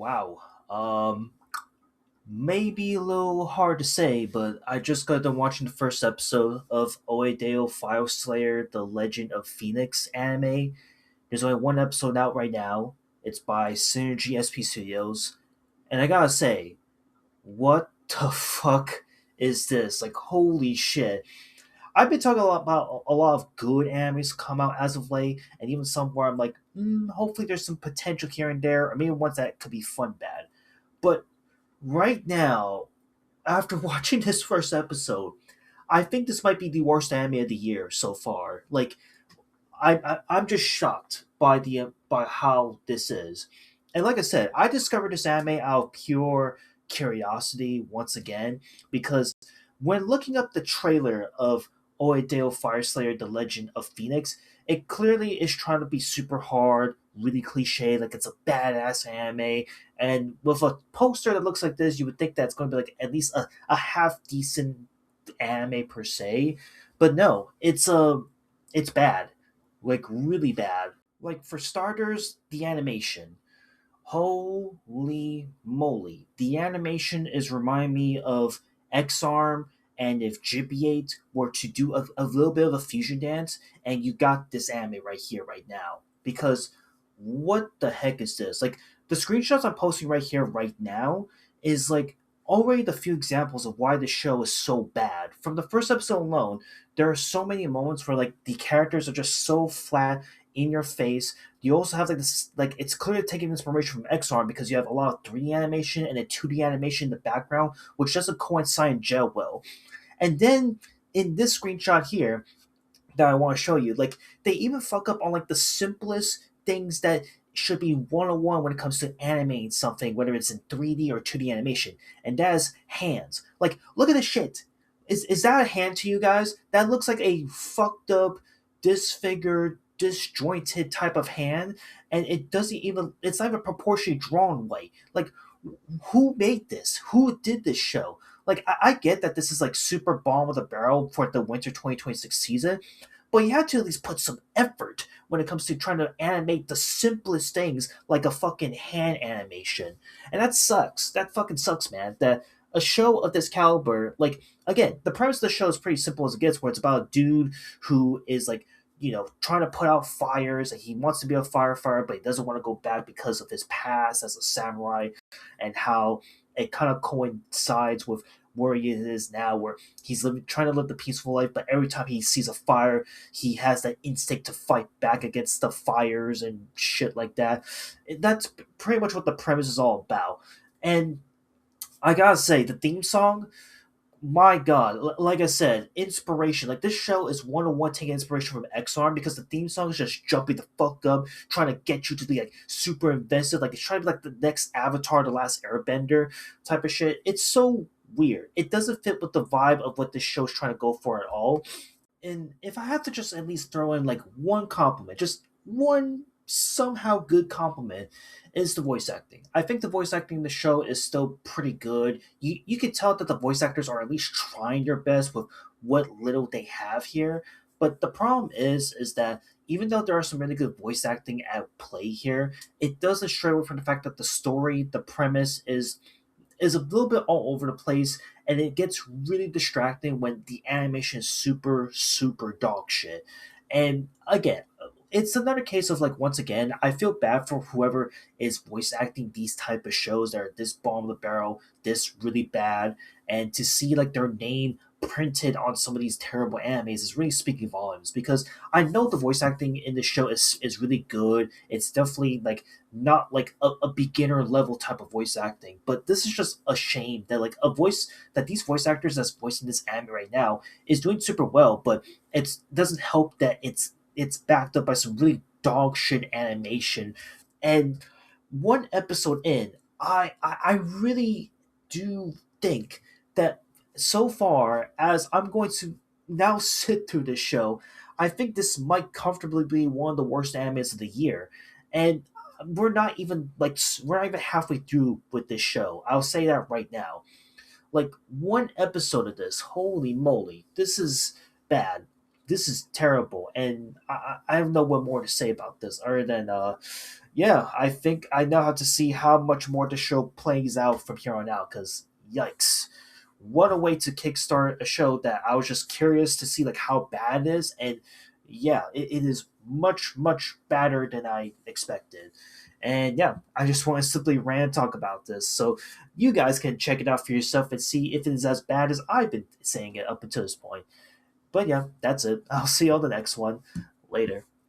Wow. Maybe a little hard to say, but I just got done watching the first episode of Oedo Fire Slayer: The Legend of Phoenix anime. There's only one episode out right now. It's by Synergy SP Studios, and I gotta say, what the fuck is this? Like, holy shit! I've been talking a lot about a lot of good animes come out as of late, and even some where I'm like, hopefully there's some potential here and there, or maybe ones that could be fun bad. But right now, after watching this first episode, I think this might be the worst anime of the year so far. Like, I'm just shocked by the by how this is, and like I said, I discovered this anime out of pure curiosity once again because when looking up the trailer of Oedo Fire Slayer: The Legend of Phoenix, it clearly is trying to be super hard, really cliche, like it's a badass anime. And with a poster that looks like this, you would think that's going to be like at least a half decent anime per se. But no, it's bad, like really bad. Like for starters, the animation. Holy moly. The animation is reminding me of X-Arm, and if Gibiate were to do a little bit of a fusion dance, and you got this anime right here, right now. Because what the heck is this? Like, the screenshots I'm posting right here, right now, is like already the few examples of why the show is so bad. From the first episode alone, there are so many moments where like the characters are just so flat in your face. You also have like this, like it's clearly taking inspiration from XR because you have a lot of 3D animation and a 2D animation in the background, which doesn't coincide and gel well. And then in this screenshot here that I want to show you, like they even fuck up on like the simplest things that should be 101 when it comes to animating something, whether it's in 3D or 2D animation, and that is hands. Like, look at this shit. Is that a hand to you guys? That looks like a fucked up, disfigured, disjointed type of hand, and it doesn't even. It's not even proportionally drawn right. Like, who made this? Who did this show? Like, I get that this is like super bomb of the barrel for the winter 2026 season, but you have to at least put some effort when it comes to trying to animate the simplest things like a fucking hand animation. And that sucks. That fucking sucks, man. That a show of this caliber, like, again, the premise of the show is pretty simple as it gets, where it's about a dude who is like, trying to put out fires, and he wants to be a firefighter, but he doesn't want to go back because of his past as a samurai, and how it kind of coincides with where he is now, where he's trying to live the peaceful life, but every time he sees a fire, he has that instinct to fight back against the fires and shit like that. That's pretty much what the premise is all about. And I gotta say, the theme song, my god, like I said, inspiration. Like, this show is 101 taking inspiration from X-Arm because the theme song is just jumping the fuck up, trying to get you to be like super invested. Like, it's trying to be like the next Avatar: The Last Airbender type of shit. It's so weird. It doesn't fit with the vibe of what this show's trying to go for at all. And if I have to just at least throw in like one compliment, just one somehow good compliment, is the voice acting. I think the voice acting in the show is still pretty good. You can tell that the voice actors are at least trying their best with what little they have here. But the problem is that even though there are some really good voice acting at play here, it doesn't stray away from the fact that the story, the premise is a little bit all over the place, and it gets really distracting when the animation is super super dog shit. And again, it's another case of like, once again, I feel bad for whoever is voice acting these type of shows that are this bomb of the barrel, this really bad, and to see like their name printed on some of these terrible animes is really speaking volumes, because I know the voice acting in the show is really good. It's definitely like not like a beginner level type of voice acting, but this is just a shame that like a voice that these voice actors that's voicing this anime right now is doing super well, but it doesn't help that it's backed up by some really dog shit animation. And one episode in, I really do think that so far as I'm going to now sit through this show, I think this might comfortably be one of the worst animes of the year. And we're not even halfway through with this show. I'll say that right now. Like, one episode of this, holy moly, this is bad. this is terrible, and I don't know what more to say about this other than yeah, I think I now have to see how much more the show plays out from here on out. Because yikes, what a way to kickstart a show that I was just curious to see like how bad it is, and yeah, it is much better than I expected. And yeah, I just want to simply rant and talk about this, so you guys can check it out for yourself and see if it is as bad as I've been saying it up until this point. But yeah, that's it. I'll see you on the next one. Later.